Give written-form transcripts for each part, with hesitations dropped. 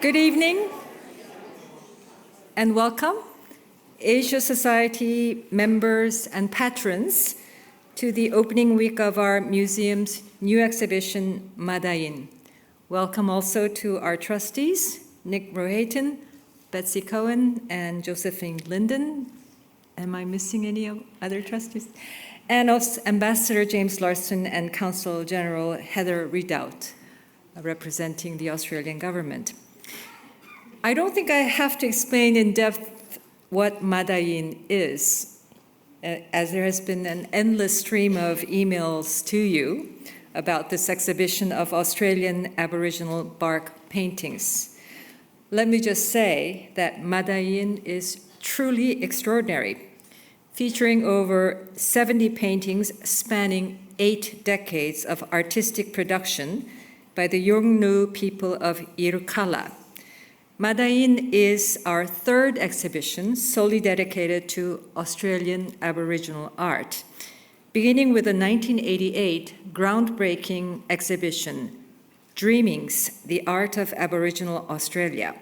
Good evening and welcome, Asia Society members and patrons, to the opening week of our museum's new exhibition, Maɗayin. Welcome also to our trustees, Nick Rohatyn, Betsy Cohen, and Josephine Linden. Am I missing any other trustees? And also Ambassador James Larson and Consul General Heather Ridout, representing the Australian government. I don't think I have to explain in depth what Maɗayin is, as there has been an endless stream of emails to you about this exhibition of Australian Aboriginal bark paintings. Let me just say that Maɗayin is truly extraordinary, featuring over 70 paintings spanning 8 decades of artistic production by the Yolŋu people of Yirrkala. Maɗayin is our third exhibition solely dedicated to Australian Aboriginal art, beginning with the 1988 groundbreaking exhibition, Dreamings, the Art of Aboriginal Australia.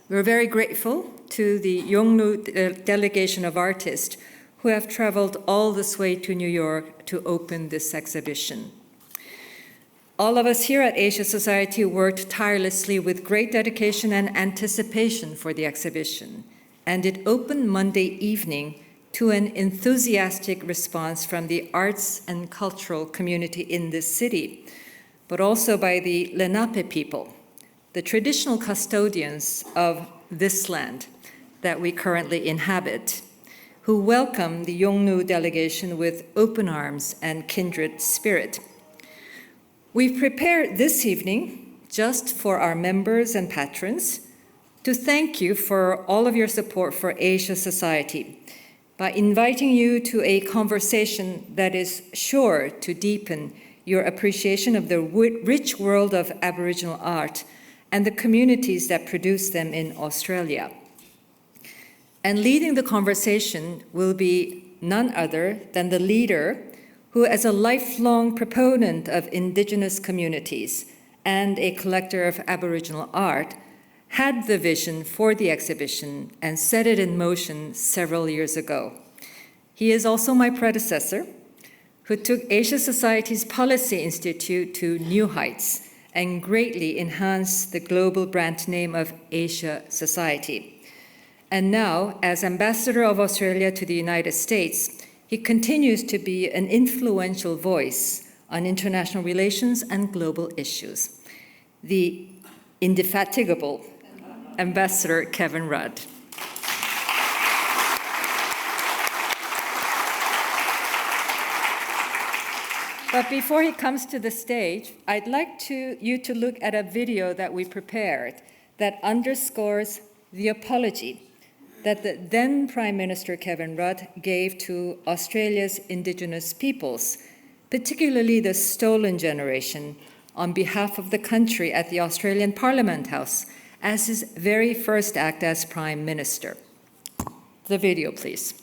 We're very grateful to the Yolŋu Delegation of artists who have traveled all this way to New York to open this exhibition. All of us here at Asia Society worked tirelessly with great dedication and anticipation for the exhibition, and it opened Monday evening to an enthusiastic response from the arts and cultural community in this city, but also by the Lenape people, the traditional custodians of this land that we currently inhabit, who welcome the Yolŋu delegation with open arms and kindred spirit. We've prepared this evening, just for our members and patrons, to thank you for all of your support for Asia Society by inviting you to a conversation that is sure to deepen your appreciation of the rich world of Aboriginal art and the communities that produce them in Australia. And leading the conversation will be none other than the leader who, as a lifelong proponent of Indigenous communities and a collector of Aboriginal art, had the vision for the exhibition and set it in motion several years ago. He is also my predecessor, who took Asia Society's Policy Institute to new heights and greatly enhanced the global brand name of Asia Society. And now, as Ambassador of Australia to the United States, he continues to be an influential voice on international relations and global issues. The indefatigable Ambassador Kevin Rudd. But before he comes to the stage, I'd like you to look at a video that we prepared that underscores the apology that the then Prime Minister Kevin Rudd gave to Australia's Indigenous peoples, particularly the stolen generation, on behalf of the country at the Australian Parliament House as his very first act as Prime Minister. The video, please.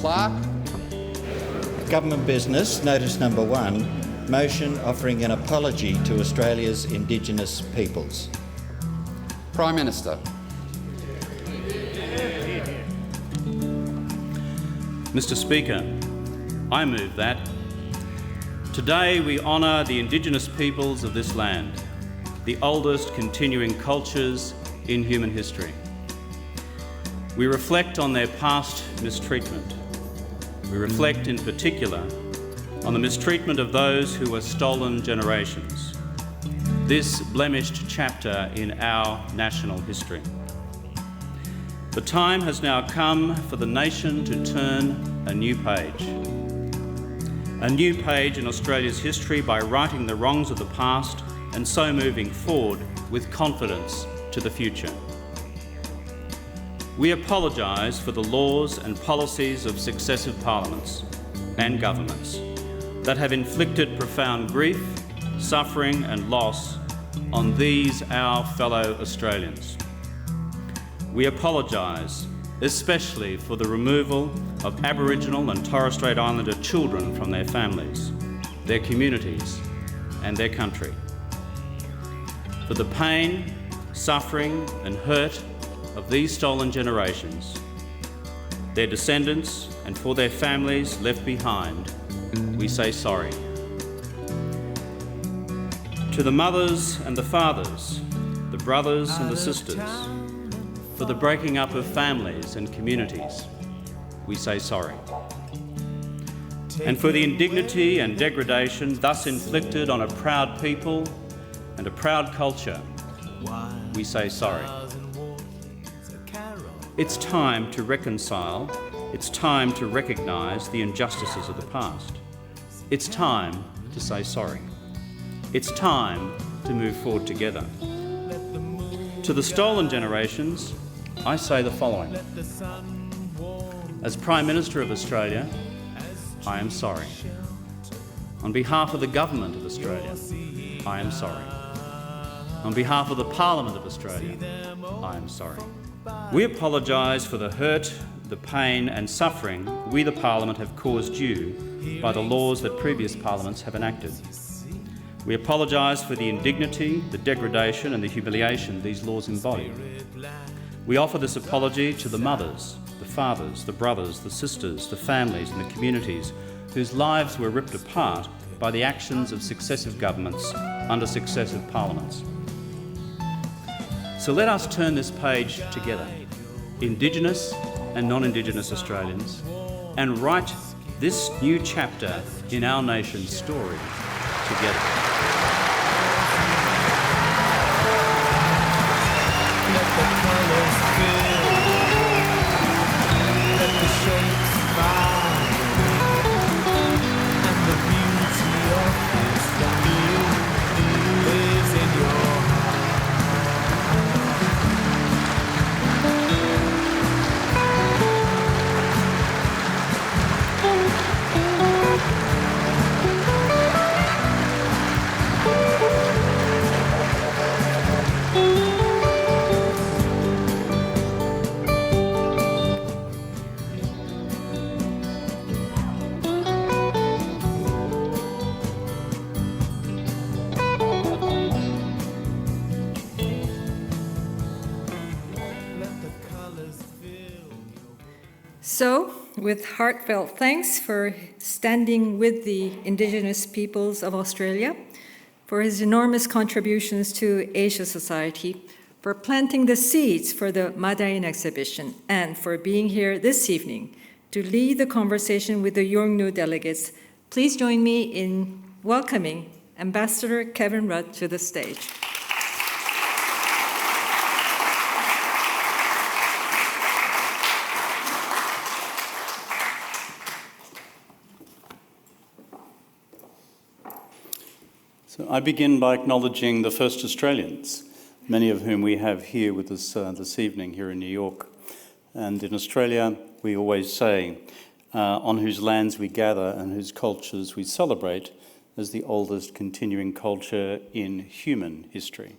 Clerk. Government business, notice number 1, motion offering an apology to Australia's Indigenous peoples. Prime Minister. Mr. Speaker, I move that today we honour the Indigenous peoples of this land, the oldest continuing cultures in human history. We reflect on their past mistreatment. We reflect in particular on the mistreatment of those who were stolen generations, this blemished chapter in our national history. The time has now come for the nation to turn a new page. A new page in Australia's history by righting the wrongs of the past and so moving forward with confidence to the future. We apologise for the laws and policies of successive parliaments and governments that have inflicted profound grief, suffering and loss on these our fellow Australians. We apologise especially for the removal of Aboriginal and Torres Strait Islander children from their families, their communities and their country. For the pain, suffering and hurt of these stolen generations, their descendants and for their families left behind, we say sorry. To the mothers and the fathers, the brothers and the sisters, for the breaking up of families and communities, we say sorry. And for the indignity and degradation thus inflicted on a proud people and a proud culture, we say sorry. It's time to reconcile. It's time to recognise the injustices of the past. It's time to say sorry. It's time to move forward together. To the stolen generations, I say the following. As Prime Minister of Australia, I am sorry. On behalf of the Government of Australia, I am sorry. On behalf of the Parliament of Australia, I am sorry. We apologise for the hurt, the pain and suffering we, the Parliament, have caused you by the laws that previous Parliaments have enacted. We apologise for the indignity, the degradation and the humiliation these laws embody. We offer this apology to the mothers, the fathers, the brothers, the sisters, the families and the communities whose lives were ripped apart by the actions of successive governments under successive parliaments. So let us turn this page together, Indigenous and non-Indigenous Australians, and write this new chapter in our nation's story together. Let the colours fill, let the shapes vibrate, and the beauty of this lives in your So, with heartfelt thanks for standing with the Indigenous peoples of Australia, for his enormous contributions to Asia society, for planting the seeds for the Maɗayin exhibition, and for being here this evening to lead the conversation with the Yolŋu delegates, please join me in welcoming Ambassador Kevin Rudd to the stage. So I begin by acknowledging the first Australians, many of whom we have here with us this evening here in New York. And in Australia, we always say, on whose lands we gather and whose cultures we celebrate as the oldest continuing culture in human history.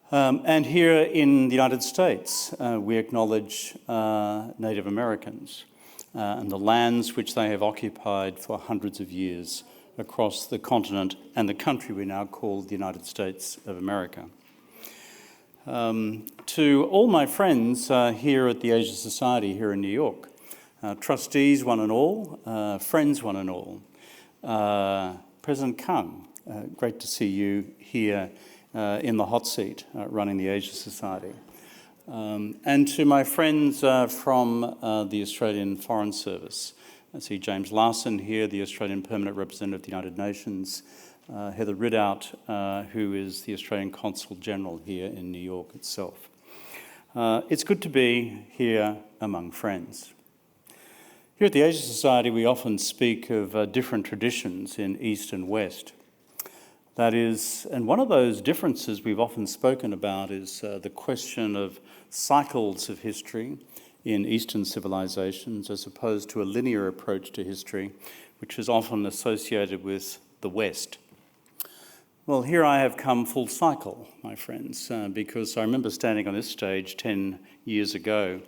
And here in the United States, we acknowledge Native Americans and the lands which they have occupied for hundreds of years across the continent and the country we now call the United States of America. To all my friends here at the Asia Society here in New York, trustees one and all, friends one and all, President Kang, great to see you here in the hot seat running the Asia Society. And to my friends from the Australian Foreign Service, I see James Larson here, the Australian Permanent Representative of the United Nations, Heather Ridout, who is the Australian Consul General here in New York itself. It's good to be here among friends. Here at the Asia Society, we often speak of different traditions in East and West. That is, and one of those differences we've often spoken about is the question of cycles of history in Eastern civilizations as opposed to a linear approach to history, which is often associated with the West. Well, here I have come full cycle, my friends, because I remember standing on this stage 10 years ago.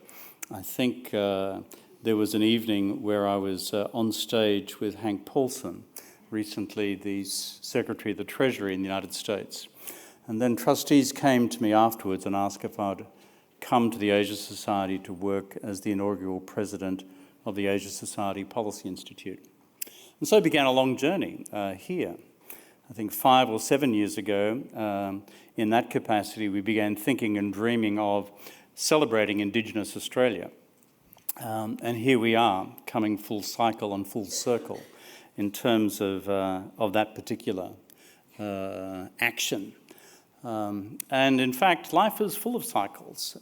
I think there was an evening where I was on stage with Hank Paulson, recently the Secretary of the Treasury in the United States. And then trustees came to me afterwards and asked if I'd come to the Asia Society to work as the inaugural president of the Asia Society Policy Institute. And so began a long journey here. I think 5 or 7 years ago, in that capacity, we began thinking and dreaming of celebrating Indigenous Australia. And here we are, coming full cycle and full circle in terms of that particular action. And in fact, life is full of cycles.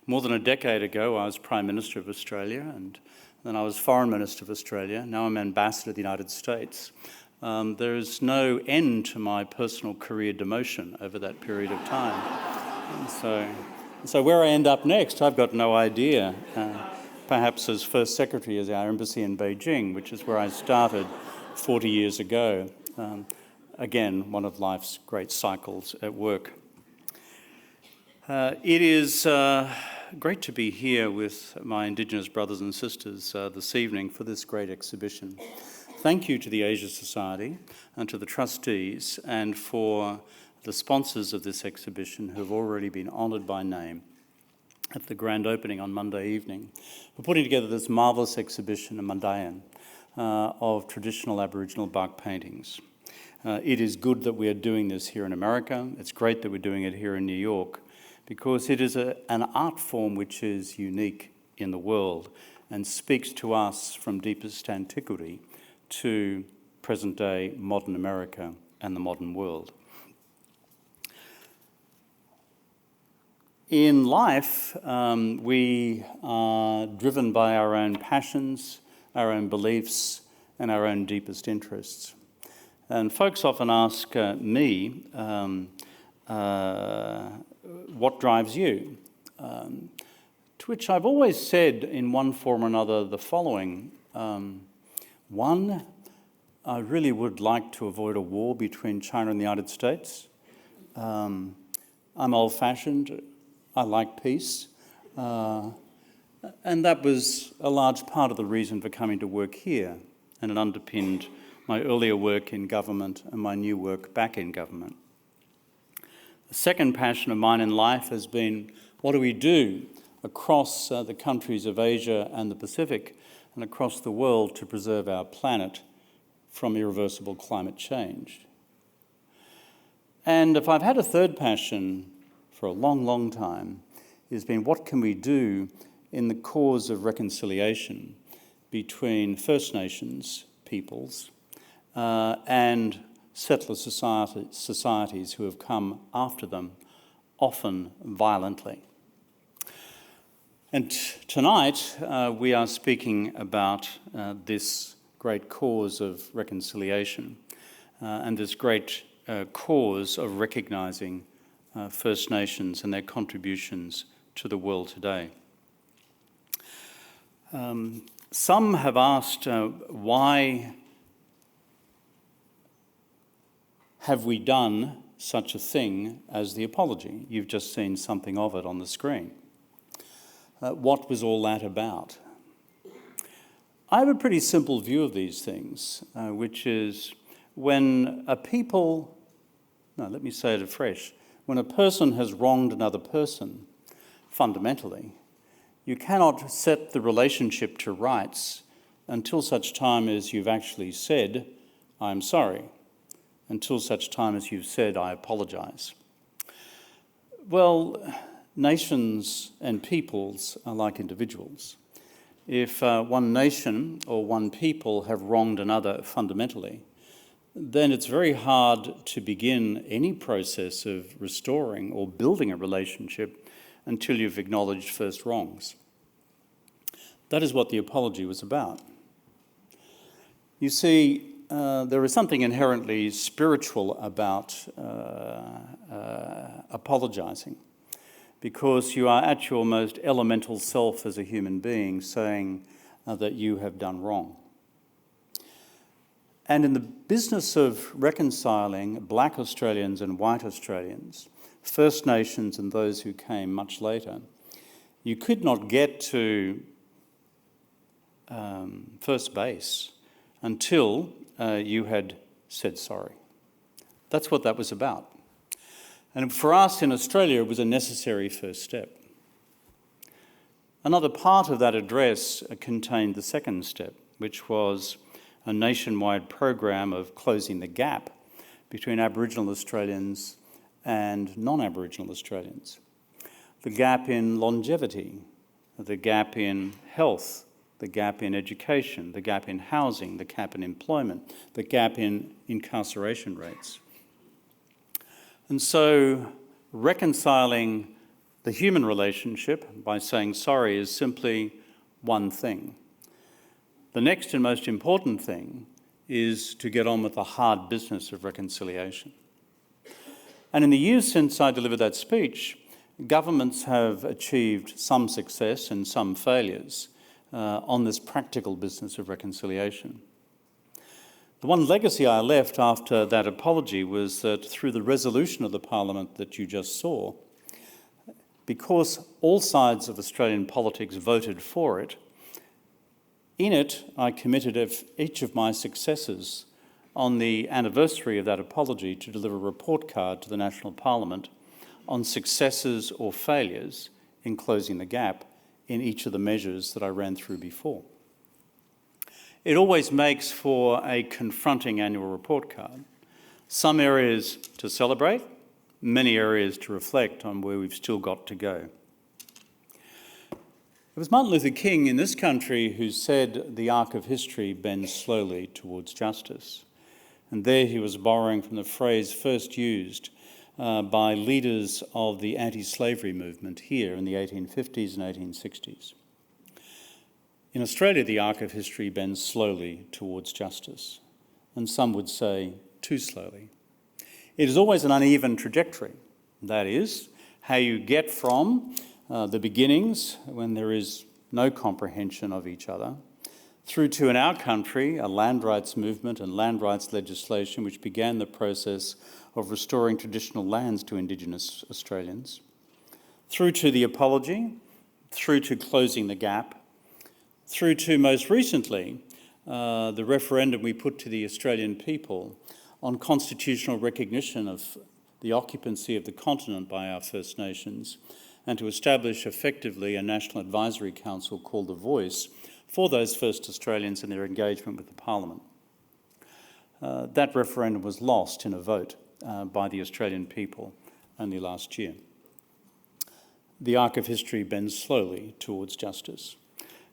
More than a decade ago, I was Prime Minister of Australia, and then I was Foreign Minister of Australia. Now I'm Ambassador of the United States. There is no end to my personal career demotion over that period of time. So where I end up next, I've got no idea. Perhaps as First Secretary of our embassy in Beijing, which is where I started 40 years ago. Again, one of life's great cycles at work. It is great to be here with my Indigenous brothers and sisters this evening for this great exhibition. Thank you to the Asia Society and to the trustees and for the sponsors of this exhibition who have already been honoured by name at the grand opening on Monday evening, for putting together this marvellous exhibition in Maɗayin of traditional Aboriginal bark paintings. It is good that we are doing this here in America. It's great that we're doing it here in New York, because it is an art form which is unique in the world and speaks to us from deepest antiquity to present-day modern America and the modern world. In life, we are driven by our own passions, our own beliefs, and our own deepest interests. And folks often ask me, what drives you? To which I've always said in one form or another the following. One, I really would like to avoid a war between China and the United States. I'm old-fashioned. I like peace. And that was a large part of the reason for coming to work here, and it underpinned my earlier work in government and my new work back in government. The second passion of mine in life has been, what do we do across the countries of Asia and the Pacific and across the world to preserve our planet from irreversible climate change? And if I've had a third passion for a long, long time, has been what can we do in the cause of reconciliation between First Nations peoples and settler societies who have come after them, often violently. And tonight we are speaking about this great cause of reconciliation and this great cause of recognising First Nations and their contributions to the world today. Some have asked why have we done such a thing as the apology? You've just seen something of it on the screen. What was all that about? I have a pretty simple view of these things, which is when a people, no, let me say it afresh, when a person has wronged another person, fundamentally, you cannot set the relationship to rights until such time as you've actually said, I'm sorry, until such time as you've said, I apologise. Well, nations and peoples are like individuals. If one nation or one people have wronged another fundamentally, then it's very hard to begin any process of restoring or building a relationship until you've acknowledged first wrongs. That is what the apology was about. You see, there is something inherently spiritual about apologising, because you are at your most elemental self as a human being saying that you have done wrong. And in the business of reconciling Black Australians and White Australians, First Nations and those who came much later, you could not get to first base until you had said sorry. That's what that was about. And for us in Australia, it was a necessary first step. Another part of that address contained the second step, which was a nationwide program of closing the gap between Aboriginal Australians and non-Aboriginal Australians. The gap in longevity, the gap in health, the gap in education, the gap in housing, the gap in employment, the gap in incarceration rates. And so reconciling the human relationship by saying sorry is simply one thing. The next and most important thing is to get on with the hard business of reconciliation. And in the years since I delivered that speech, governments have achieved some success and some failures on this practical business of reconciliation. The one legacy I left after that apology was that through the resolution of the Parliament that you just saw, because all sides of Australian politics voted for it, in it I committed each of my successors on the anniversary of that apology to deliver a report card to the National Parliament on successes or failures in closing the gap in each of the measures that I ran through before. It always makes for a confronting annual report card. Some areas to celebrate, many areas to reflect on where we've still got to go. It was Martin Luther King in this country who said the arc of history bends slowly towards justice. And there he was borrowing from the phrase first used by leaders of the anti-slavery movement here in the 1850s and 1860s. In Australia, the arc of history bends slowly towards justice, and some would say too slowly. It is always an uneven trajectory. That is, how you get from the beginnings, when there is no comprehension of each other, through to, in our country, a land rights movement and land rights legislation which began the process of restoring traditional lands to Indigenous Australians, through to the apology, through to closing the gap, through to, most recently, the referendum we put to the Australian people on constitutional recognition of the occupancy of the continent by our First Nations, and to establish effectively a National Advisory Council called The Voice for those First Australians and their engagement with the Parliament. That referendum was lost in a vote by the Australian people only last year. The arc of history bends slowly towards justice.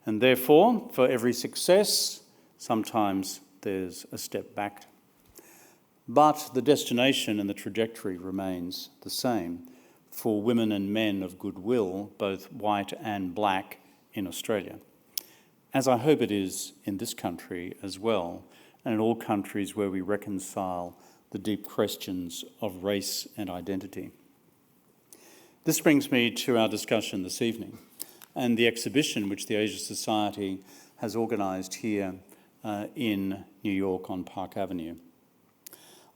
And therefore, for every success, sometimes there's a step back. But the destination and the trajectory remains the same for women and men of goodwill, both white and black, in Australia, as I hope it is in this country as well, and in all countries where we reconcile the deep questions of race and identity. This brings me to our discussion this evening and the exhibition which the Asia Society has organised here in New York on Park Avenue.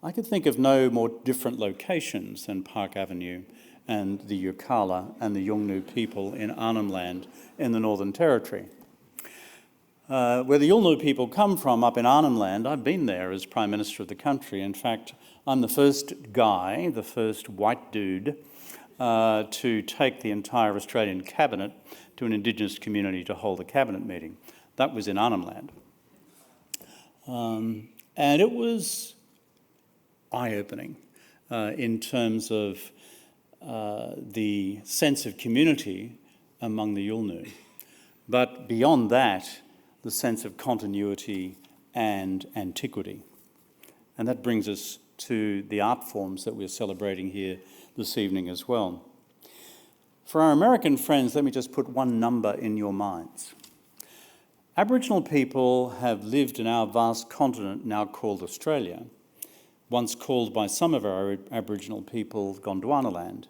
I could think of no more different locations than Park Avenue and the Yirrkala and the Yolŋu people in Arnhem Land in the Northern Territory. Where the Yolŋu people come from up in Arnhem Land, I've been there as Prime Minister of the country. In fact, I'm the first guy, the first white dude, to take the entire Australian cabinet to an Indigenous community to hold a cabinet meeting. That was in Arnhem Land. And it was eye-opening in terms of the sense of community among the Yolŋu. But beyond that, the sense of continuity and antiquity. And that brings us to the art forms that we're celebrating here this evening as well. For our American friends, let me just put one number in your minds. Aboriginal people have lived in our vast continent now called Australia, once called by some of our Aboriginal people Gondwana land.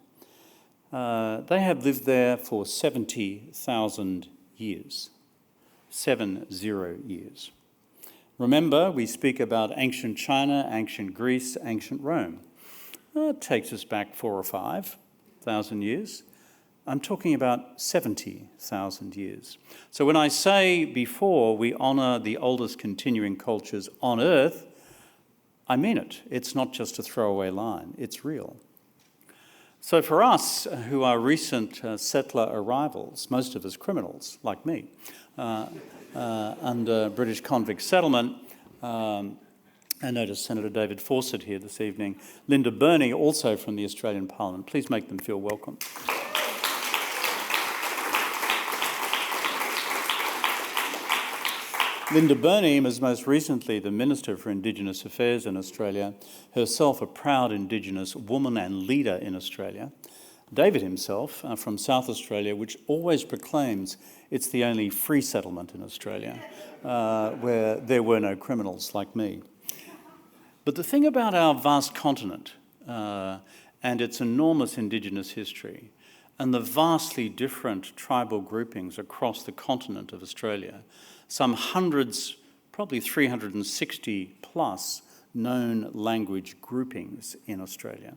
They have lived there for 70,000 years, 70 years. Remember, we speak about ancient China, ancient Greece, ancient Rome. It takes us back 4,000 or 5,000 years. I'm talking about 70,000 years. So when I say before we honour the oldest continuing cultures on Earth, I mean it. It's not just a throwaway line, it's real. So for us, who are recent settler arrivals, most of us criminals, like me, under British convict settlement, I noticed Senator David Fawcett here this evening, Linda Burney, also from the Australian Parliament. Please make them feel welcome. Linda Burney was most recently the Minister for Indigenous Affairs in Australia, herself a proud Indigenous woman and leader in Australia. David himself, from South Australia, which always proclaims it's the only free settlement in Australia, where there were no criminals like me. But the thing about our vast continent and its enormous Indigenous history and the vastly different tribal groupings across the continent of Australia, some hundreds, probably 360 plus known language groupings in Australia,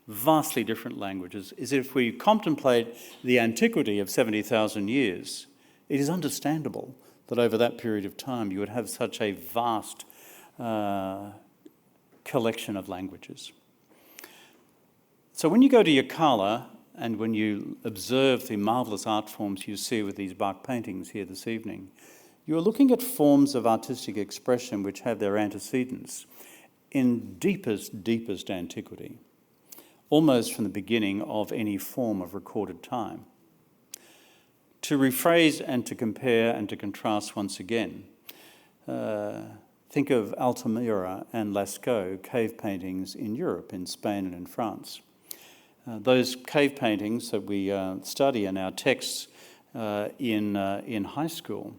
vastly different languages, is if we contemplate the antiquity of 70,000 years, it is understandable that over that period of time you would have such a vast collection of languages. So when you go to Yirrkala and when you observe the marvellous art forms you see with these bark paintings here this evening, you are looking at forms of artistic expression which have their antecedents in deepest, deepest antiquity, almost from the beginning of any form of recorded time. To rephrase and to compare and to contrast once again, think of Altamira and Lascaux cave paintings in Europe, in Spain and in France. Those cave paintings that we study in our texts in high school,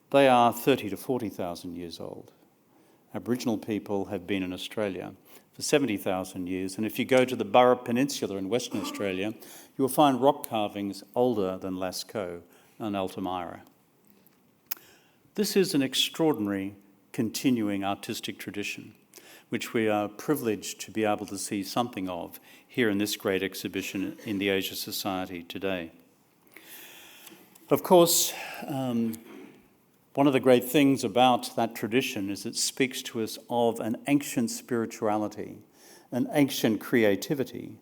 they are 30 to 40,000 years old. Aboriginal people have been in Australia for 70,000 years, and if you go to the Burrup Peninsula in Western Australia, you will find rock carvings older than Lascaux and Altamira. This is an extraordinary continuing artistic tradition, which we are privileged to be able to see something of here in this great exhibition in the Asia Society today. Of course, one of the great things about that tradition is it speaks to us of an ancient spirituality, an ancient creativity,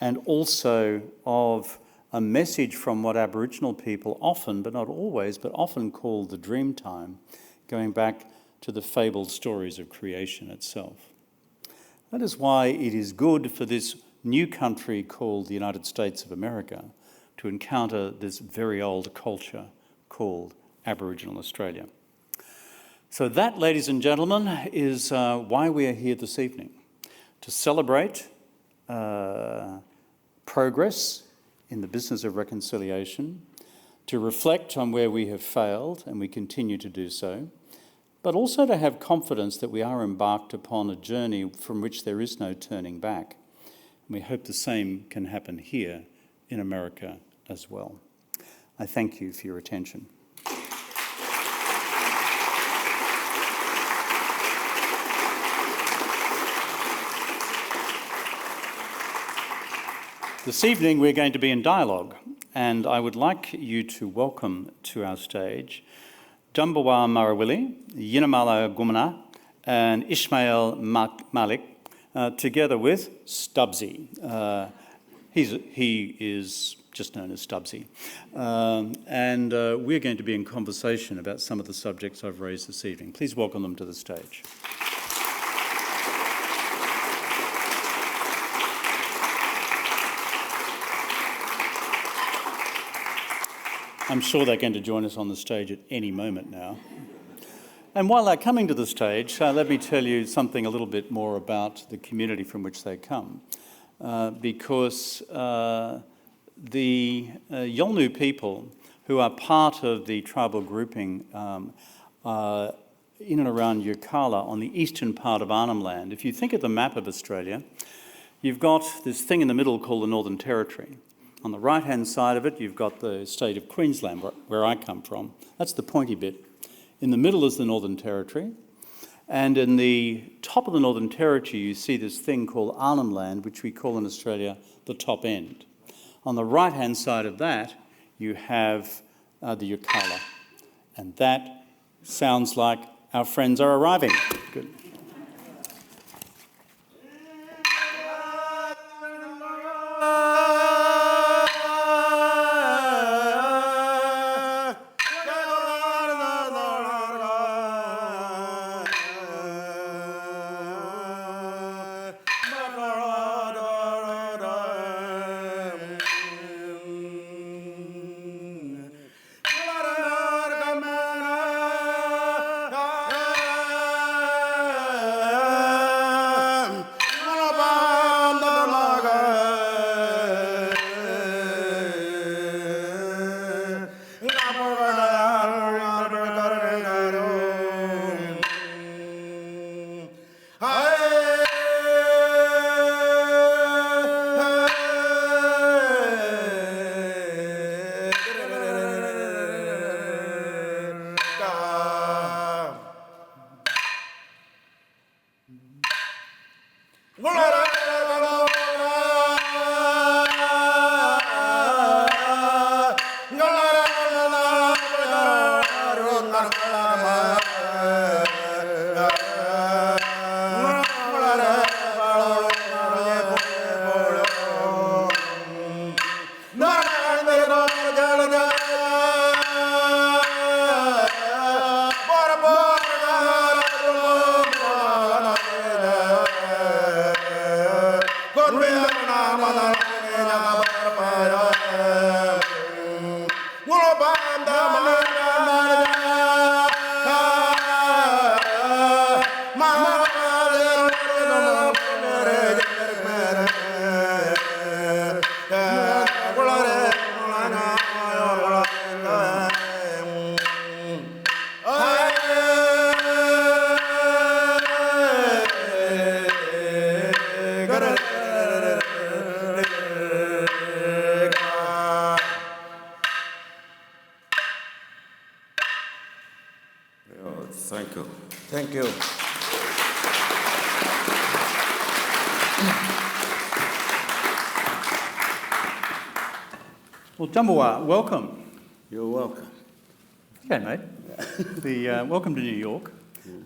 and also of a message from what Aboriginal people often, but not always, but often call the dream time, going back to the fabled stories of creation itself. That is why it is good for this new country called the United States of America to encounter this very old culture called Aboriginal Australia. So that, ladies and gentlemen, is why we are here this evening, to celebrate progress in the business of reconciliation, to reflect on where we have failed, and we continue to do so, but also to have confidence that we are embarked upon a journey from which there is no turning back. And we hope the same can happen here in America as well. I thank you for your attention. This evening we're going to be in dialogue, and I would like you to welcome to our stage Djambawa Marawili, Yinimala Gumana, and Ismail Malik, together with Stubbsy. He is just known as Stubbsy. And we're going to be in conversation about some of the subjects I've raised this evening. Please welcome them to the stage. I'm sure they're going to join us on the stage at any moment now. And while they're coming to the stage, let me tell you something a little bit more about the community from which they come. Because the Yolŋu people, who are part of the tribal grouping in and around Yirrkala on the eastern part of Arnhem Land, if you think of the map of Australia, you've got this thing in the middle called the Northern Territory. On the right-hand side of it, you've got the state of Queensland, where I come from. That's the pointy bit. In the middle is the Northern Territory. And in the top of the Northern Territory, you see this thing called Arnhem Land, which we call in Australia the top end. On the right-hand side of that, you have the Yirrkala. And that sounds like our friends are arriving. Good. Thank you. Thank you. Well, Djambawa, welcome. You're welcome. Okay, mate. Welcome to New York.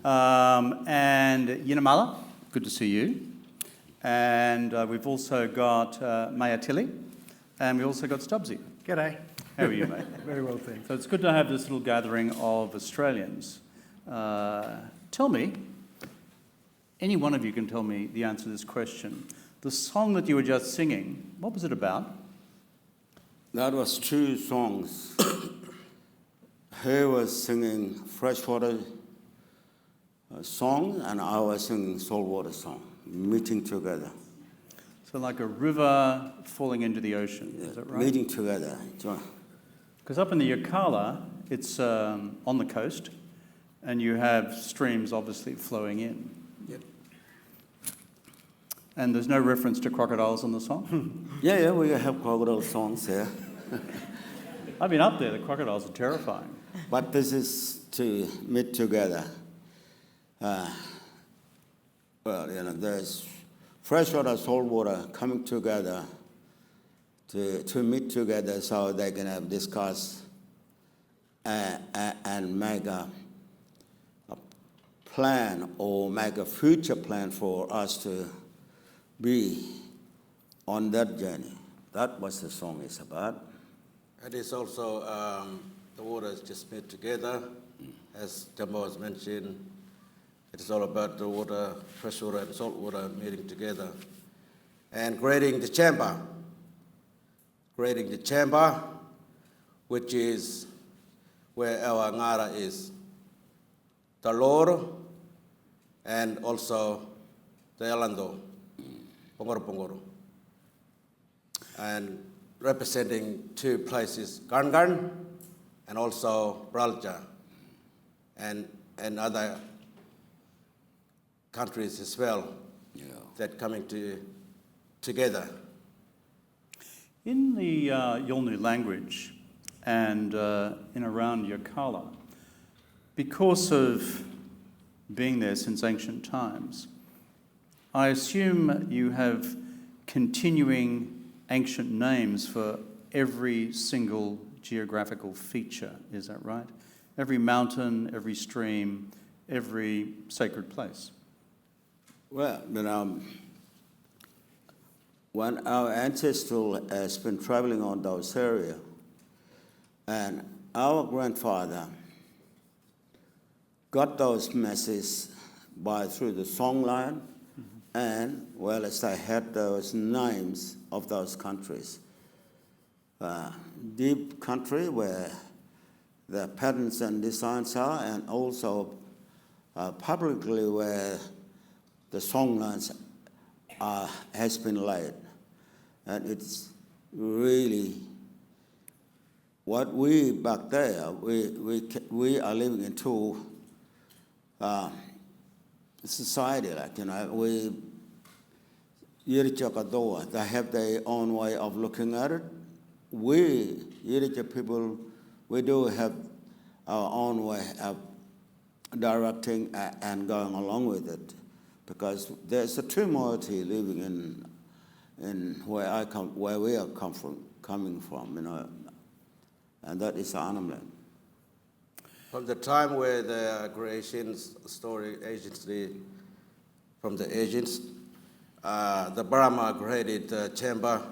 And Yinimala, good to see you. And we've also got Mayatili, and we've also got Stubbsy. G'day. How are you, mate? Very well, thanks. So it's good to have this little gathering of Australians. Tell me, any one of you can tell me the answer to this question. The song that you were just singing, what was it about? That was two songs. He was singing freshwater song, and I was singing saltwater song, meeting together. So like a river falling into the ocean, is that right? Meeting together. Because up in the Yirrkala, it's on the coast, and you have streams obviously flowing in. Yep. And there's no reference to crocodiles in the song? Yeah, we have crocodile songs here. I've been up there, the crocodiles are terrifying. But this is to meet together. There's freshwater, saltwater coming together to meet together so they can have discuss and make a plan or make a future plan for us to be on that journey. That was the song is about. It is also the waters just met together, as Djambawa has mentioned. It is all about the water, fresh water and salt water meeting together. And creating the chamber, which is where our ngara is. The Lord and also the Yalando, Pongoro. And representing two places, Garngan and also Bralja, and other countries as well that coming together. In the Yolŋu language and in around Yirrkala, because of being there since ancient times, I assume you have continuing ancient names for every single geographical feature, is that right? Every mountain, every stream, every sacred place. Well, when our ancestral has been traveling on those areas, and our grandfather got those messages through the songline, and well, as they had those names of those countries. Deep country where the patterns and designs are, and also publicly where the songlines has been laid. And it's really what we back there, we are living into society, we Yirrkala, they have their own way of looking at it. We, Yirrkala people, we do have our own way of directing and going along with it, because there's a turmoil living in where we are coming from, and that is Arnhem Land. From the time where the creation story agency, from the agents, the Burma created the chamber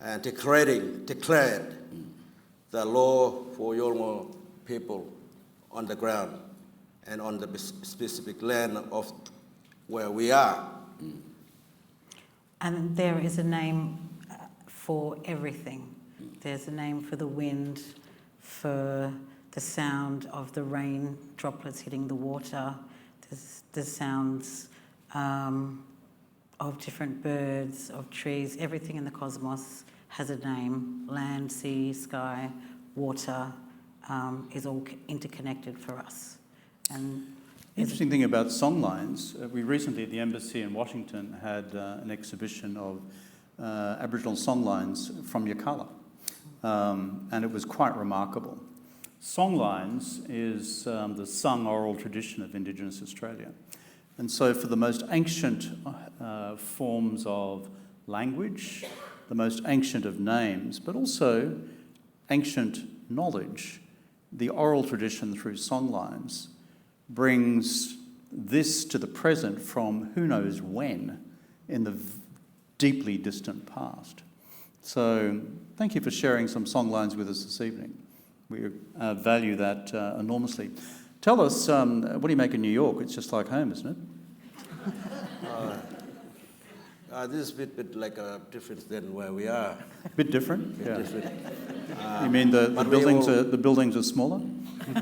and declared the law for Yolŋu people on the ground and on the specific land of where we are. And there is a name for everything. There's a name for the wind, for the sound of the rain droplets hitting the water. There's the sounds of different birds, of trees. Everything in the cosmos has a name. Land, sea, sky, water is all interconnected for us. And interesting thing about songlines, we recently at the embassy in Washington had an exhibition of Aboriginal songlines from Yirrkala, and it was quite remarkable. Songlines is the sung oral tradition of Indigenous Australia. And so for the most ancient forms of language, the most ancient of names, but also ancient knowledge, the oral tradition through songlines brings this to the present from who knows when in the deeply distant past. So thank you for sharing some songlines with us this evening. We value that enormously. Tell us, what do you make in New York? It's just like home, isn't it? This is a bit like a different than where we are. A bit different? Yeah. Different. You mean the buildings are smaller?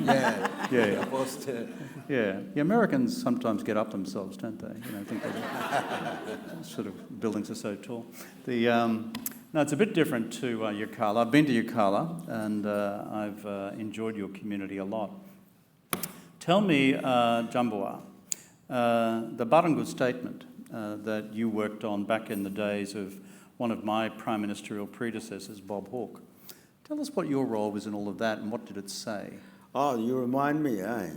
Yeah. Yeah. Opposed to, Yeah. The Americans sometimes get up themselves, don't they? Think they sort of buildings are so tall. No, it's a bit different to Yirrkala. I've been to Yirrkala, and I've enjoyed your community a lot. Tell me, Djambawa, the Barangu statement that you worked on back in the days of one of my prime ministerial predecessors, Bob Hawke. Tell us what your role was in all of that, and what did it say? Oh, you remind me, eh?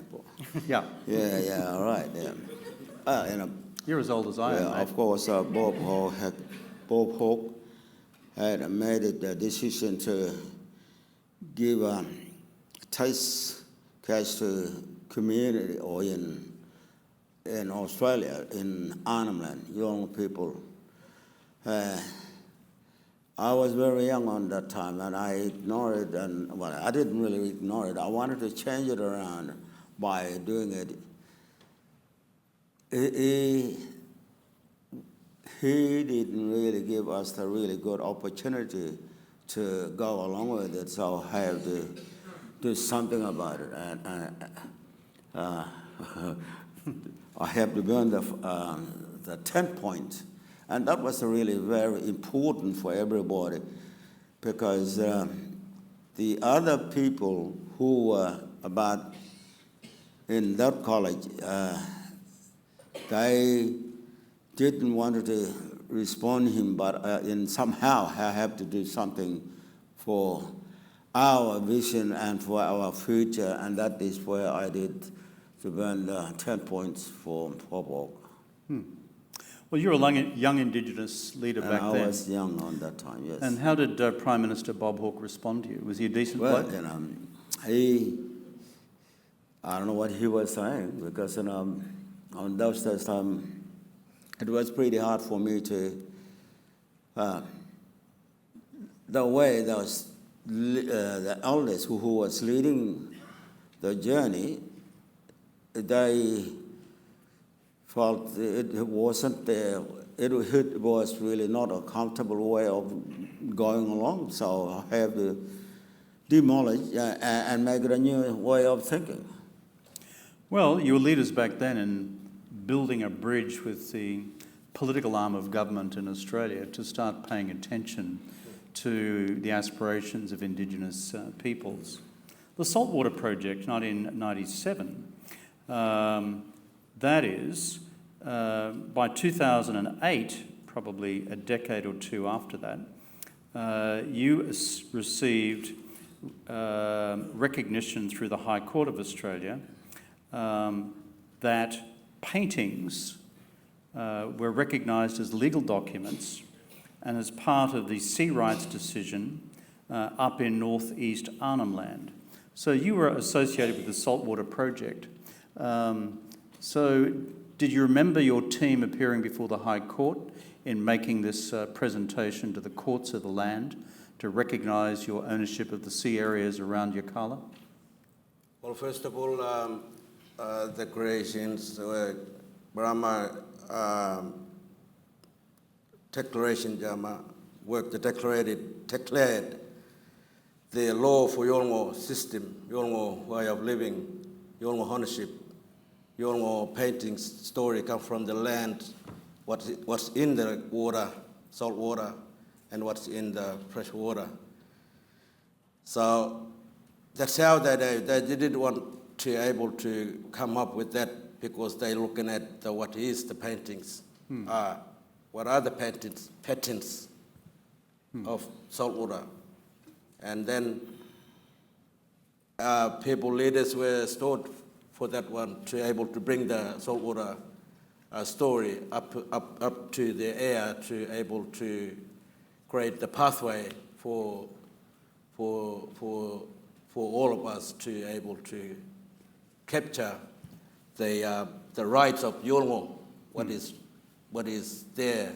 Yeah. Yeah, all right, yeah. You're as old as I am, mate. Of course, Bob Hawke had made the decision to give taste cash to community or in Australia, in Arnhem Land, young people. I was very young on that time, and I ignored it, and well, I didn't really ignore it. I wanted to change it around by doing it. He didn't really give us the really good opportunity to go along with it, so I have to do something about it. And I have to burn the 10 points. And that was really very important for everybody, because the other people who were about in that college, they didn't want to respond him, but in somehow I have to do something for our vision and for our future, and that is where I did to burn 10 points for Bob. Well, you were a young Indigenous leader back then. I was young on that time, yes. And how did Prime Minister Bob Hawke respond to you? Was he a decent bloke? I don't know what he was saying, because on those days, it was pretty hard for me to, the way those, the elders who was leading the journey, they felt it wasn't there. It was really not a comfortable way of going along, so I have to demolish and make it a new way of thinking. Well, you were leaders back then in building a bridge with the political arm of government in Australia to start paying attention to the aspirations of Indigenous peoples. The Saltwater Project, 1997, that is, by 2008, probably a decade or two after that, you received recognition through the High Court of Australia that paintings were recognised as legal documents and as part of the sea rights decision up in northeast Arnhem Land. So you were associated with the Saltwater Project. So did you remember your team appearing before the High Court in making this presentation to the courts of the land to recognise your ownership of the sea areas around Yirrkala? Well, first of all, the creations, Brahma Declaration Jama work declared the law for Yolŋu system, Yolŋu way of living, Yolŋu ownership, Yolŋu paintings story come from the land, what's in the water, salt water, and what's in the fresh water. So that's how they didn't want to able to come up with that, because they're looking at what is the paintings, what are the patterns of salt water. And then people, leaders were stored for that one to able to bring the saltwater story up to the air, to able to create the pathway for all of us to able to capture the rights of Yolŋu, what is there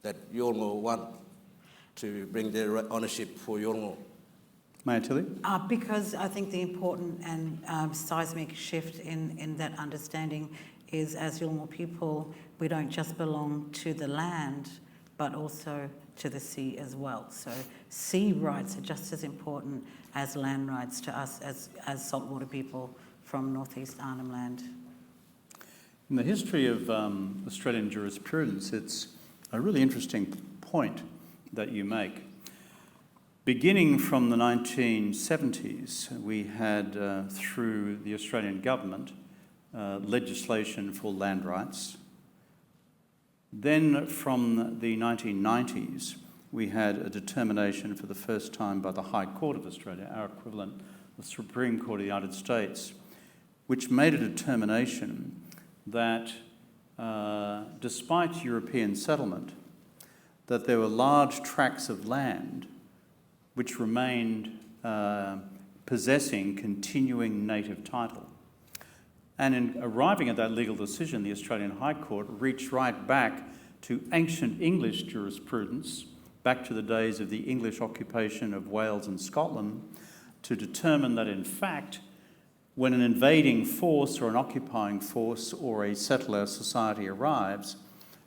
that Yolŋu want to bring their ownership for Yolŋu. Mayatili? Because I think the important and seismic shift in that understanding is, as Yolŋu people, we don't just belong to the land, but also to the sea as well. So sea rights are just as important as land rights to us as saltwater people from northeast Arnhem Land. In the history of Australian jurisprudence, it's a really interesting point that you make. Beginning from the 1970s, we had, through the Australian government, legislation for land rights. Then from the 1990s, we had a determination for the first time by the High Court of Australia, our equivalent, the Supreme Court of the United States, which made a determination that despite European settlement, that there were large tracts of land which remained possessing continuing native title. And in arriving at that legal decision, the Australian High Court reached right back to ancient English jurisprudence, back to the days of the English occupation of Wales and Scotland, to determine that in fact, when an invading force or an occupying force or a settler society arrives,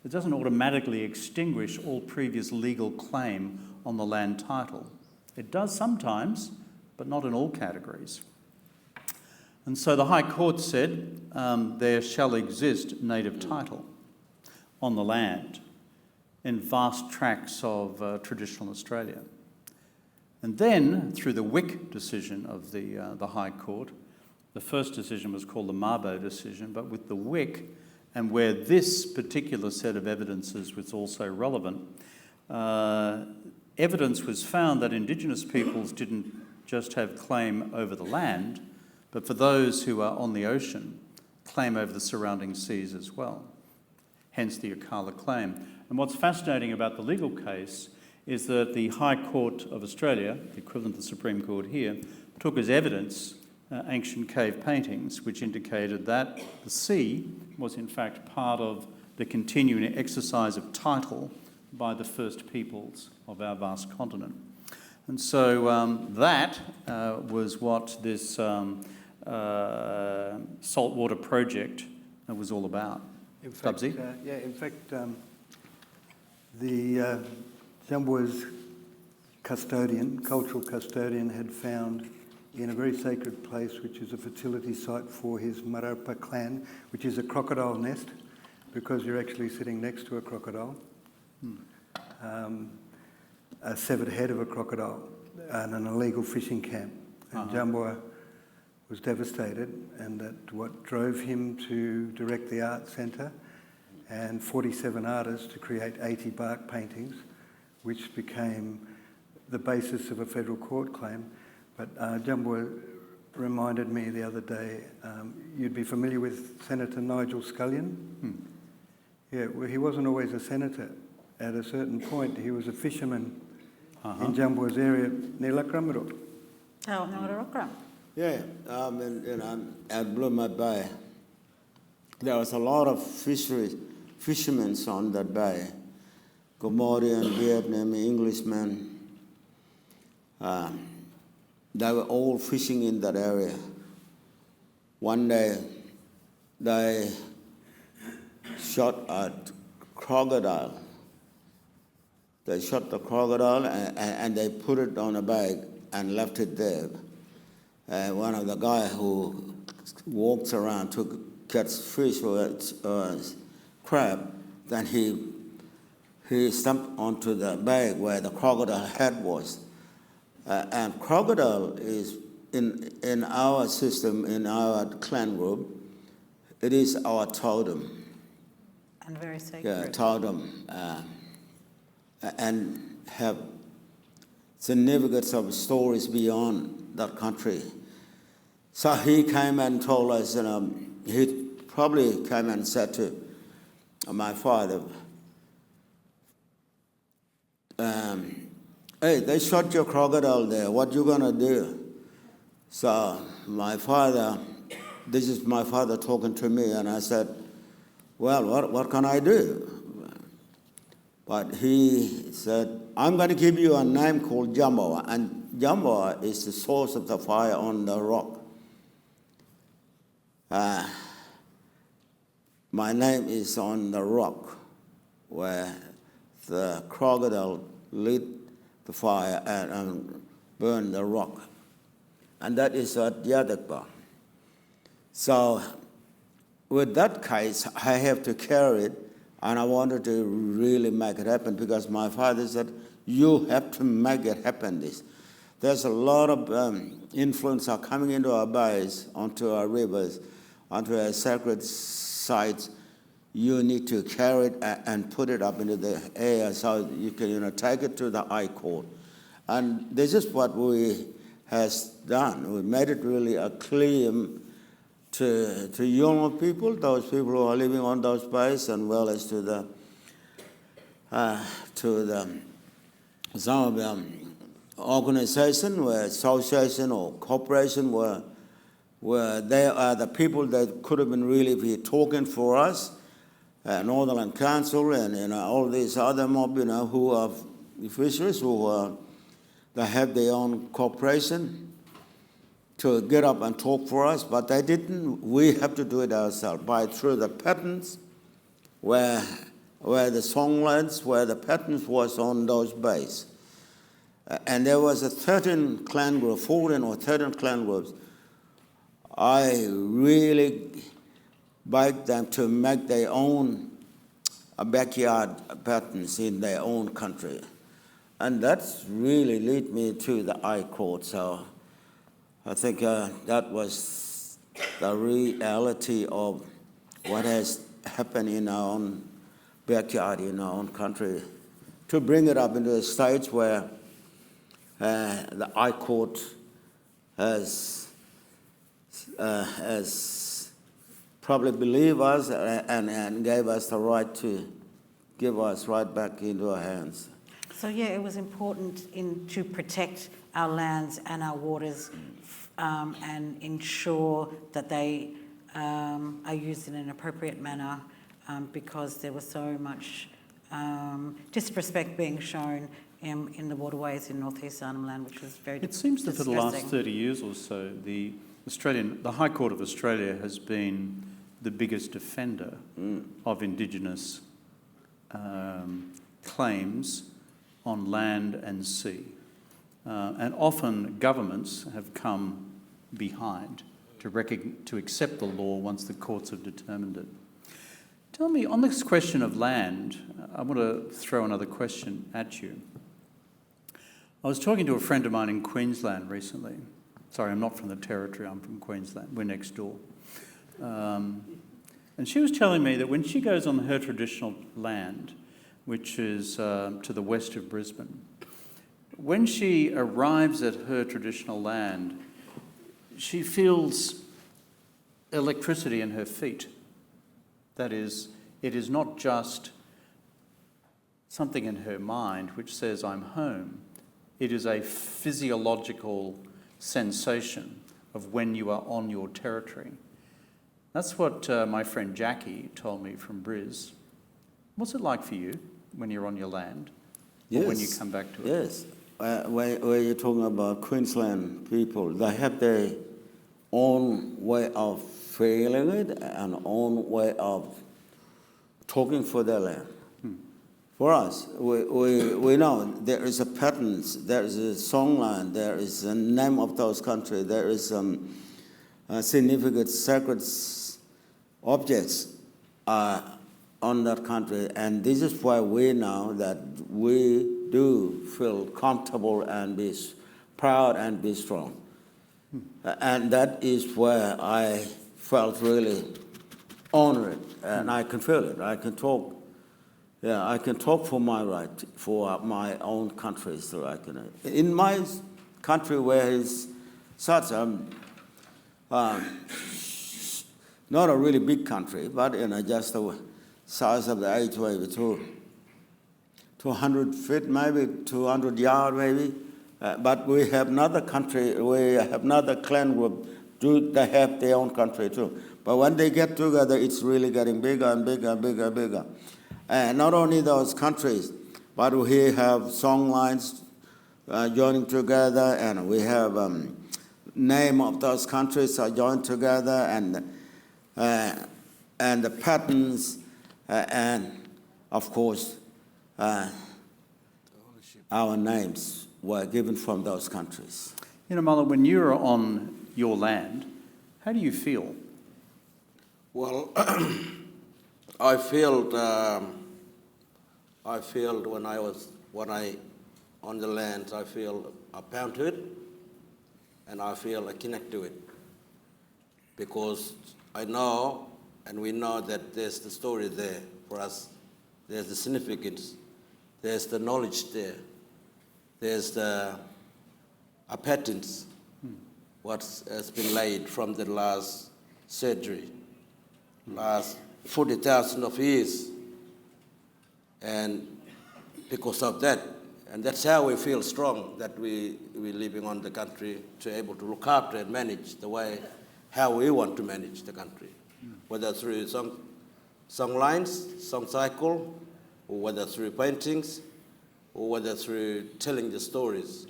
it doesn't automatically extinguish all previous legal claim on the land title. It does sometimes, but not in all categories. And so the High Court said there shall exist native title on the land in vast tracts of traditional Australia. And then, through the Wick decision of the High Court, the first decision was called the Mabo decision, but with the Wick, and where this particular set of evidences was also relevant, evidence was found that Indigenous peoples didn't just have claim over the land, but for those who are on the ocean, claim over the surrounding seas as well, hence the Yirrkala claim. And what's fascinating about the legal case is that the High Court of Australia, the equivalent of the Supreme Court here, took as evidence ancient cave paintings, which indicated that the sea was in fact part of the continuing exercise of title by the first peoples of our vast continent. And so that was what this saltwater project was all about. In fact, Stubbsy? The Djambawa's custodian, cultural custodian, had found in a very sacred place, which is a fertility site for his Marapa clan, which is a crocodile nest, because you're actually sitting next to a crocodile, a severed head of a crocodile, and an illegal fishing camp. And Djambawa was devastated, and that what drove him to direct the art centre and 47 artists to create 80 bark paintings, which became the basis of a federal court claim. But Djambawa reminded me the other day, you'd be familiar with Senator Nigel Scullion? Yeah, well, he wasn't always a senator. At a certain point, he was a fisherman in Djambawa's area near Lakramaro. Oh, no, Yeah, at Blue Mud Bay, there was a lot of fishermen on that bay. Comorian, Vietnamese, Englishmen. They were all fishing in that area. One day, they shot a crocodile. They shot the crocodile and they put it on a bag and left it there. One of the guys who walks around to catch fish or crab, then he stepped onto the bag where the crocodile head was. And crocodile is, in our system, in our clan group, it is our totem. And very sacred. Yeah, totem. And have significance of stories beyond that country. So he came and told us, he probably came and said to my father, hey, they shot your crocodile there, what you gonna do? So my father, this is my father talking to me, and I said, well, what can I do? But he said, I'm going to give you a name called Djambawa, and Djambawa is the source of the fire on the rock. My name is on the rock where the crocodile lit the fire and burned the rock. And that is at Yadakba. So with that case, I have to carry it, and I wanted to really make it happen because my father said, you have to make it happen. There's a lot of influence are coming into our bays, onto our rivers, onto our sacred sites. You need to carry it and put it up into the air so you can take it to the High Court. And this is what we has done. We made it really a claim to Yolŋu people, those people who are living on those bays, and well as to the some of the organization, where association or corporation, where they are the people that could have been really be talking for us, Northern Council and all these other mob, who are fisheries, they have their own corporation to get up and talk for us, but they didn't. We have to do it ourselves through the patterns, where the songlands, where the patterns was on those bays. And there was a 13 clan group, 14 or 13 clan groups. I really begged them to make their own backyard patterns in their own country. And that's really lead me to the High Court. So I think that was the reality of what has happened in our own backyard, in our own country, to bring it up into the States where the High Court has probably believed us and gave us the right to give us right back into our hands. So yeah, it was important to protect our lands and our waters and ensure that they are used in an appropriate manner because there was so much disrespect being shown in the waterways in northeast Arnhem Land, which was very It seems that for the last disgusting. 30 years or so, the High Court of Australia has been the biggest defender of Indigenous claims on land and sea. And often governments have come behind to accept the law once the courts have determined it. Tell me, on this question of land, I want to throw another question at you. I was talking to a friend of mine in Queensland recently. Sorry, I'm not from the Territory, I'm from Queensland. We're next door. And she was telling me that when she goes on her traditional land, which is to the west of Brisbane, when she arrives at her traditional land, she feels electricity in her feet. That is, it is not just something in her mind which says, I'm home. It is a physiological sensation of when you are on your territory. That's what my friend Jackie told me from Bris. What's it like for you when you're on your land? Or when you come back to it? Yes. Where you're talking about Queensland people, they have their own way of feeling it and own way of talking for their land. For us, we know there is a patterns, there is a songline, there is a name of those countries, there is some significant sacred objects on that country, and this is why we know that we do feel comfortable and be proud and be strong. And that is where I felt really honored, and I can feel it. I can talk. Yeah, I can talk for my right, for my own country. So I can. In my country, where it's such not a really big country, but just the size of the age, maybe 200 feet, maybe 200 yards, maybe. But we have another country, we have another clan group, they have their own country too. But when they get together, it's really getting bigger and bigger and bigger and bigger. And not only those countries, but we have song lines joining together, and we have name of those countries are joined together, and the patterns, and of course, our names were given from those countries. Yinimala, when you're on your land, how do you feel? Well, I felt when I on the land, I feel bound to it, and I feel I connect to it, because I know, and we know that there's the story there for us, there's the significance, there's the knowledge there, there's the patterns, what has been laid from the last century, last 40,000 of years. And because of that, and that's how we feel strong, that we're living on the country to able to look after and manage the way, how we want to manage the country, whether through song lines, song cycle, or whether through paintings, or whether through telling the stories.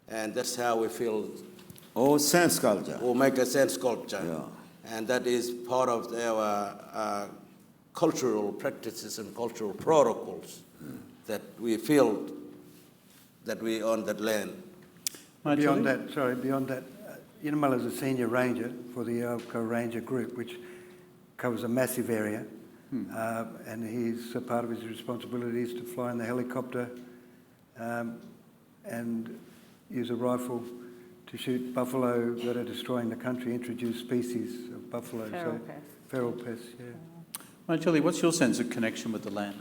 And that's how we feel. Or sense culture. Or make a sense culture. Yeah. And that is part of our cultural practices and cultural protocols that we feel that we own that land. Beyond that, Yinimala is a senior ranger for the Yolŋu Ranger Group, which covers a massive area, and part of his responsibility is to fly in the helicopter and use a rifle to shoot buffalo that are destroying the country, introduced species of buffalo. Feral pests. Feral pests, yeah. Mayatili, what's your sense of connection with the land?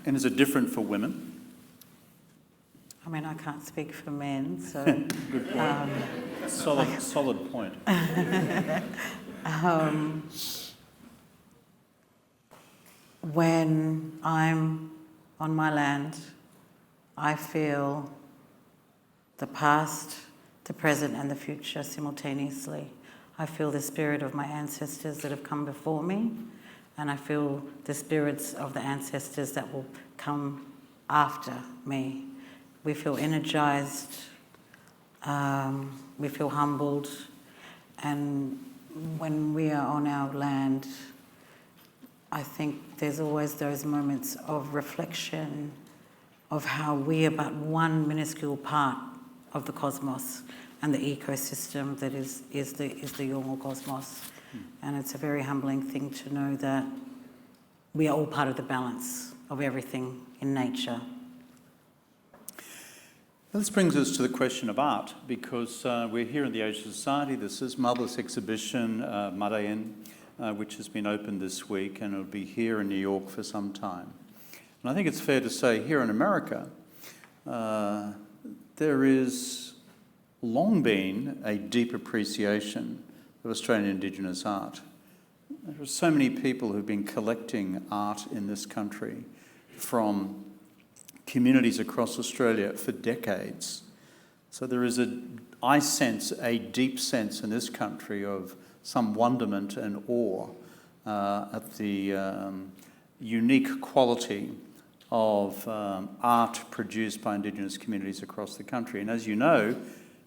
And is it different for women? I mean, I can't speak for men, so... Good point. Solid point. When I'm on my land, I feel the past, the present and the future simultaneously. I feel the spirit of my ancestors that have come before me, and I feel the spirits of the ancestors that will come after me. We feel energized, we feel humbled, and when we are on our land, I think there's always those moments of reflection of how we are but one minuscule part of the cosmos and the ecosystem that is the Yolŋu cosmos. And it's a very humbling thing to know that we are all part of the balance of everything in nature. This brings us to the question of art, because we're here in the Asian Society. This is Marvelous Exhibition, Maɗayin, which has been opened this week, and it'll be here in New York for some time. And I think it's fair to say here in America, there is long been a deep appreciation of Australian Indigenous art. There are so many people who've been collecting art in this country from communities across Australia for decades. So there is I sense a deep sense in this country of some wonderment and awe at the unique quality of art produced by Indigenous communities across the country. And as you know,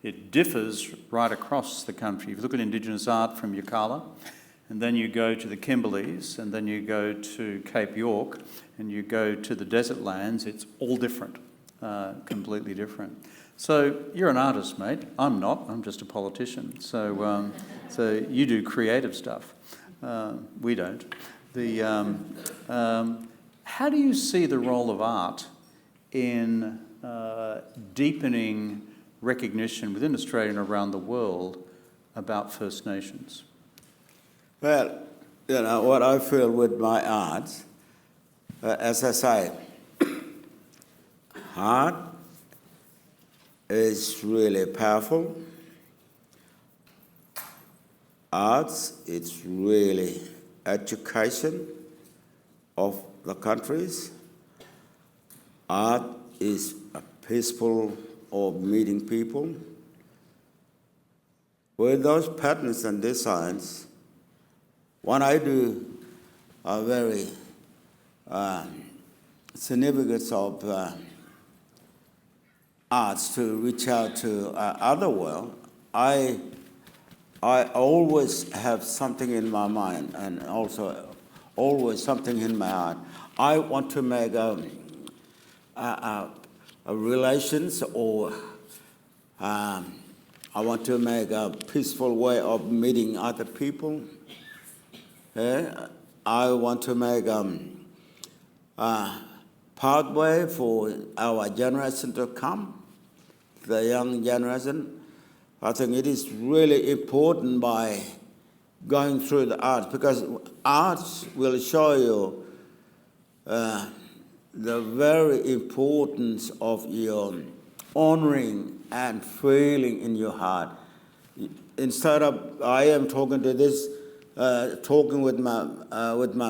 it differs right across the country. If you look at Indigenous art from Yirrkala, and then you go to the Kimberleys, and then you go to Cape York, and you go to the desert lands, it's all different, completely different. So you're an artist, mate. I'm not. I'm just a politician. So you do creative stuff. We don't. How do you see the role of art in deepening recognition within Australia and around the world about First Nations? Well, you know, what I feel with my art, as I say, art is really powerful. Arts, it's really education of the countries. Art is a peaceful of meeting people. With those patterns and designs, what I do are very significance of arts to reach out to other world. I always have something in my mind, and also always something in my heart. I want to make a relations, or I want to make a peaceful way of meeting other people. I want to make a pathway for our generation to come, the young generation. I think it is really important by going through the arts, because arts will show you the very importance of your honoring and feeling in your heart. Instead of I am talking to this, talking with my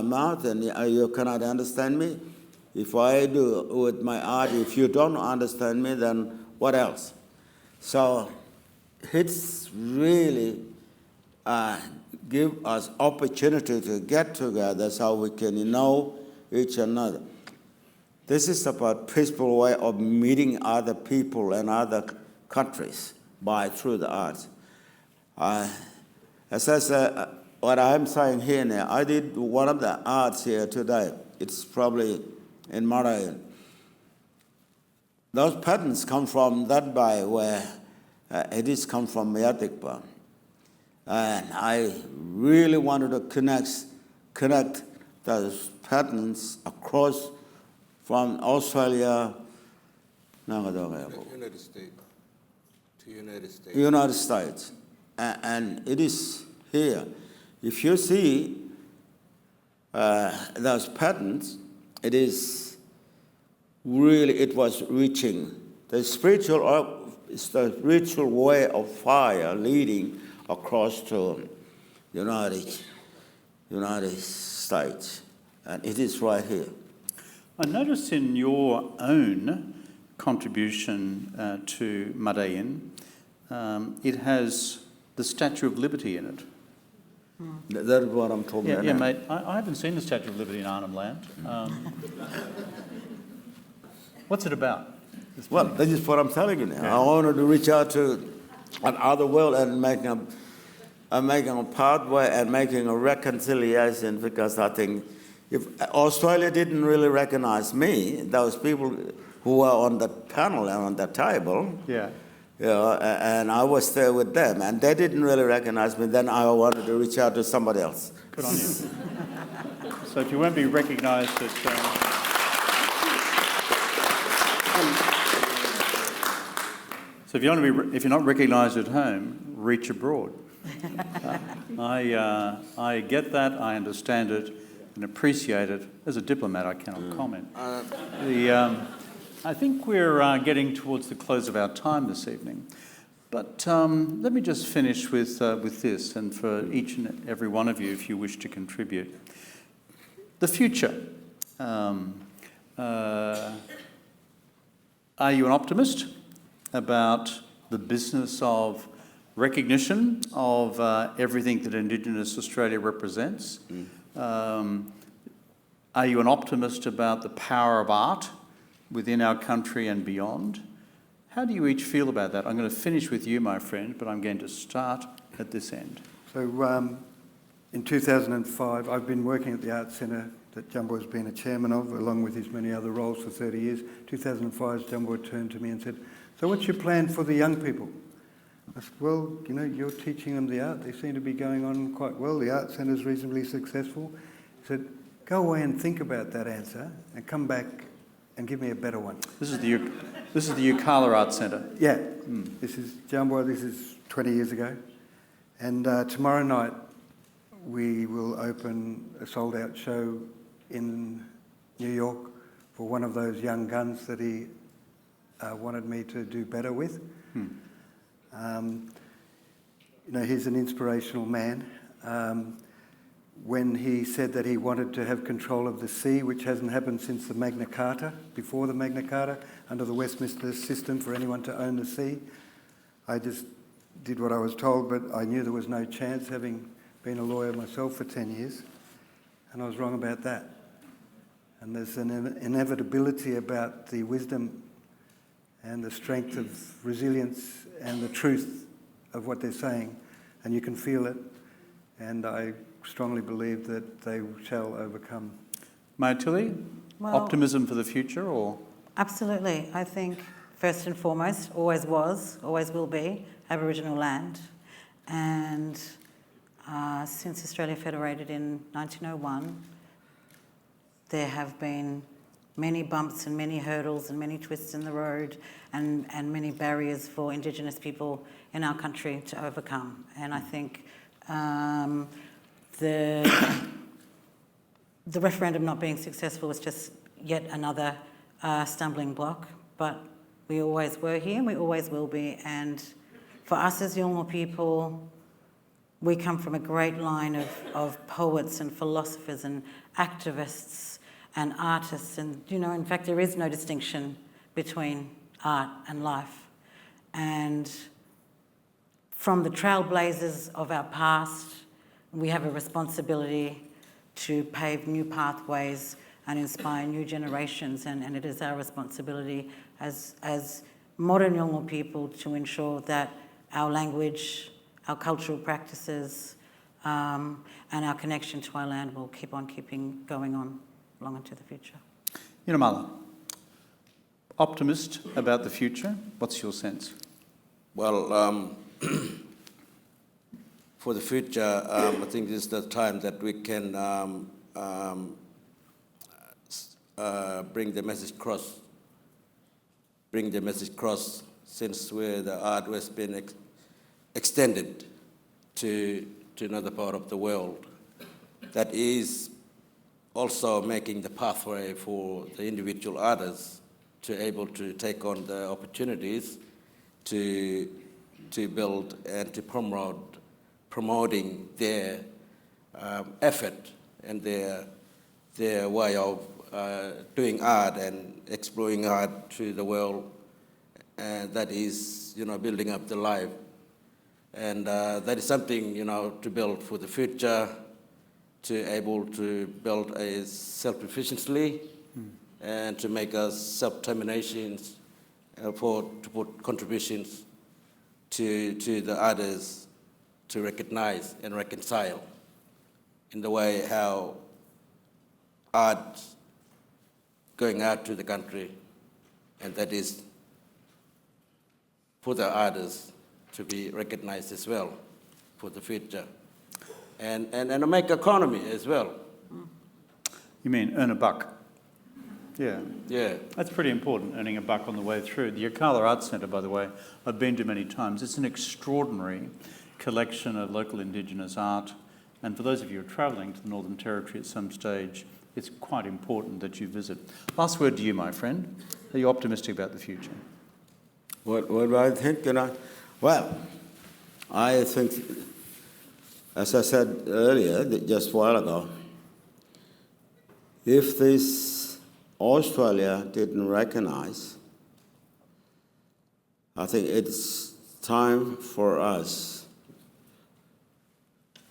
mouth, and you cannot understand me. If I do with my art, if you don't understand me, then what else? So it's really give us opportunity to get together so we can know each another. This is about peaceful way of meeting other people and other countries through the arts. As I said, what I'm saying here now, I did one of the arts here today. It's probably in Maɗayin. Those patterns come from that bay where it is come from Mayatili. And I really wanted to connect those patterns across from Australia United States. To United States. United States. And it is here. If you see those patterns, it is really, it was reaching. The spiritual way of fire leading across to United States. And it is right here. I noticed in your own contribution to Maɗayin, it has the Statue of Liberty in it. That is what I'm talking about. Yeah, mate, I haven't seen the Statue of Liberty in Arnhem Land. What's it about? Well, this is what I'm telling you now. Yeah. I wanted to reach out to another world and making a pathway and making a reconciliation, because I think if Australia didn't really recognize me, those people who were on the panel and on the table, and I was there with them, and they didn't really recognize me, then I wanted to reach out to somebody else. Good on you. So if you won't be recognised at... So if you're not recognised at home, reach abroad. I get that, I understand it, and appreciate it. As a diplomat, I cannot comment. I think we're getting towards the close of our time this evening. But let me just finish with this, and for each and every one of you, if you wish to contribute. The future. Are you an optimist about the business of recognition of everything that Indigenous Australia represents? Are you an optimist about the power of art within our country and beyond? How do you each feel about that? I'm going to finish with you, my friend, but I'm going to start at this end. So in 2005, I've been working at the Art Centre that Djambawa has been a chairman of, along with his many other roles for 30 years. 2005, Djambawa turned to me and said, "So what's your plan for the young people?" I said, "Well, you know, you're teaching them the art. They seem to be going on quite well. The Art Centre is reasonably successful." He said, "Go away and think about that answer and come back and give me a better one." This is the Yukala Art Centre. Yeah. This is Djambawa. This is 20 years ago. And tomorrow night we will open a sold-out show in New York for one of those young guns that he wanted me to do better with. You know, he's an inspirational man. When he said that he wanted to have control of the sea, which hasn't happened since the Magna Carta, before the Magna Carta, under the Westminster system for anyone to own the sea, I just did what I was told, but I knew there was no chance, having been a lawyer myself for 10 years, and I was wrong about that. And there's an inevitability about the wisdom and the strength of resilience and the truth of what they're saying, and you can feel it, and I strongly believe that they shall overcome. Mayatili, optimism for the future, or? Absolutely. I think first and foremost, always was, always will be, Aboriginal land. And since Australia federated in 1901, there have been many bumps and many hurdles and many twists in the road and many barriers for Indigenous people in our country to overcome. And I think the referendum not being successful was just yet another stumbling block, but we always were here and we always will be. And for us as Yolŋu people, we come from a great line of poets and philosophers and activists and artists, and you know, in fact, there is no distinction between art and life. And from the trailblazers of our past, we have a responsibility to pave new pathways and inspire new generations, and it is our responsibility as modern Yolŋu people to ensure that our language, our cultural practices, and our connection to our land will keep on going on long into the future. Yinimala, optimist about the future? What's your sense? Well, for the future, I think this is the time that we can bring the message across bring the message across, since where the art has been extended to another part of the world. That is also making the pathway for the individual artists to able to take on the opportunities to build and to promoting their effort and their way of doing art and exploring art to the world, and that is, building up the life. And that is something, to build for the future, to able to build a self-sufficiency and to make us self-determinations to put contributions to the others to recognize and reconcile in the way how art going out to the country, and that is for the others to be recognized as well for the future. And to make economy as well. You mean earn a buck? Yeah. Yeah. That's pretty important, earning a buck on the way through. The Yirrkala Art Centre, by the way, I've been to many times. It's an extraordinary collection of local Indigenous art. And for those of you who are travelling to the Northern Territory at some stage, it's quite important that you visit. Last word to you, my friend. Are you optimistic about the future? What do I think? Well, I think, as I said earlier, just a while ago, if this Australia didn't recognize, I think it's time for us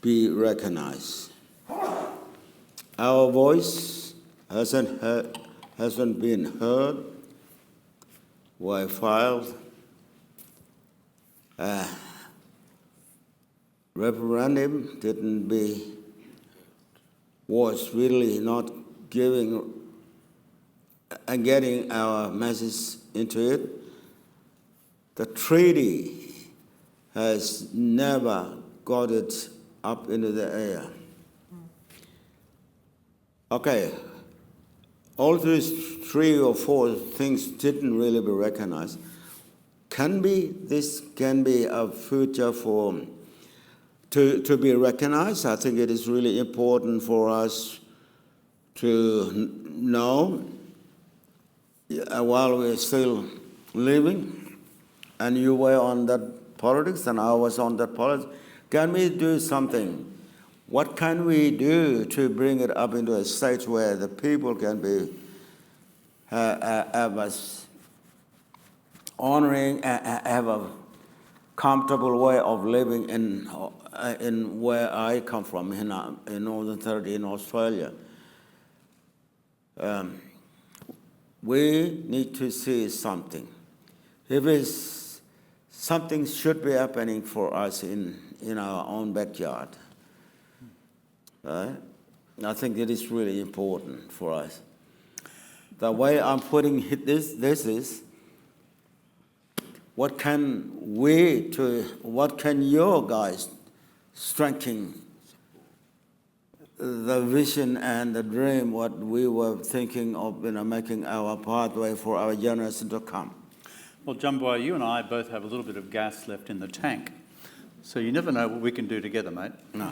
be recognized. Our voice hasn't been heard. We filed referendum was really not giving and getting our message into it. The treaty has never got it up into the air. Okay, all these 3 or 4 things didn't really be recognized. This can be a future for to be recognized. I think it is really important for us to know while we're still living, and you were on that politics and I was on that politics. Can we do something? What can we do to bring it up into a stage where the people can be have us honoring, have a comfortable way of living in where I come from, in Northern Territory in Australia? We need to see something. If it's something should be happening for us in our own backyard. Right? I think it is really important for us. The way I'm putting this is, what can your guys strengthen the vision and the dream, what we were thinking of, making our pathway for our generation to come? Well, Djambawa, you and I both have a little bit of gas left in the tank. So you never know what we can do together, mate. No.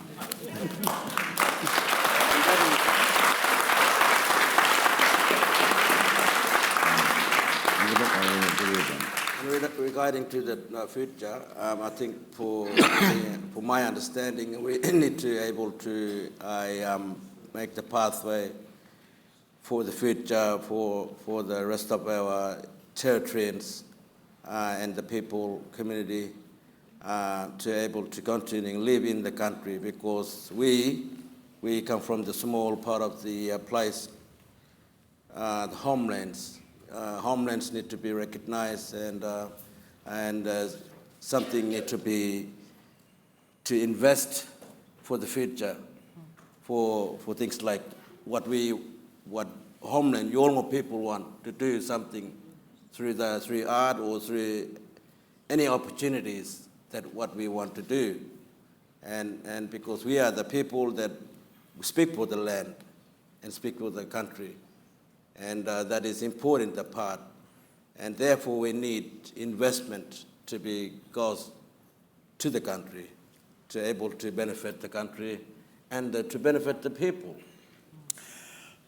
Regarding to the future, I think for my understanding, we need to able to make the pathway for the future for the rest of our Territorians and the people community to able to continue live in the country, because we come from the small part of the place, the homelands. Homelands need to be recognized, and something need to invest for the future, for things like what homeland Yolŋu people want to do something through art or through any opportunities that what we want to do, and because we are the people that speak for the land and speak for the country. And that is important, the part. And therefore, we need investment to goes to the country, to able to benefit the country and to benefit the people.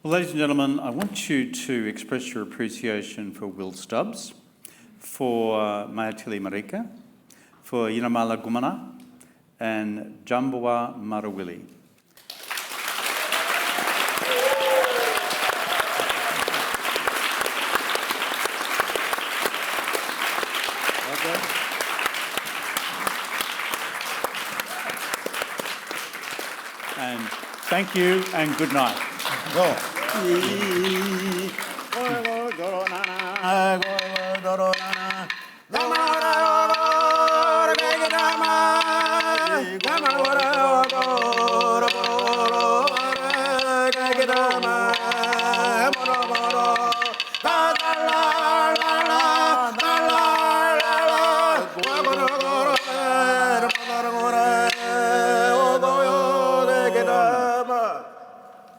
Well, ladies and gentlemen, I want you to express your appreciation for Will Stubbs, for Mayatili Marika, for Yinimala Gumana, and Djambawa Marawili. And thank you and good night.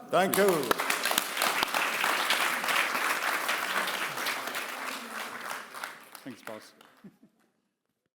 Thank you. Thanks, boss.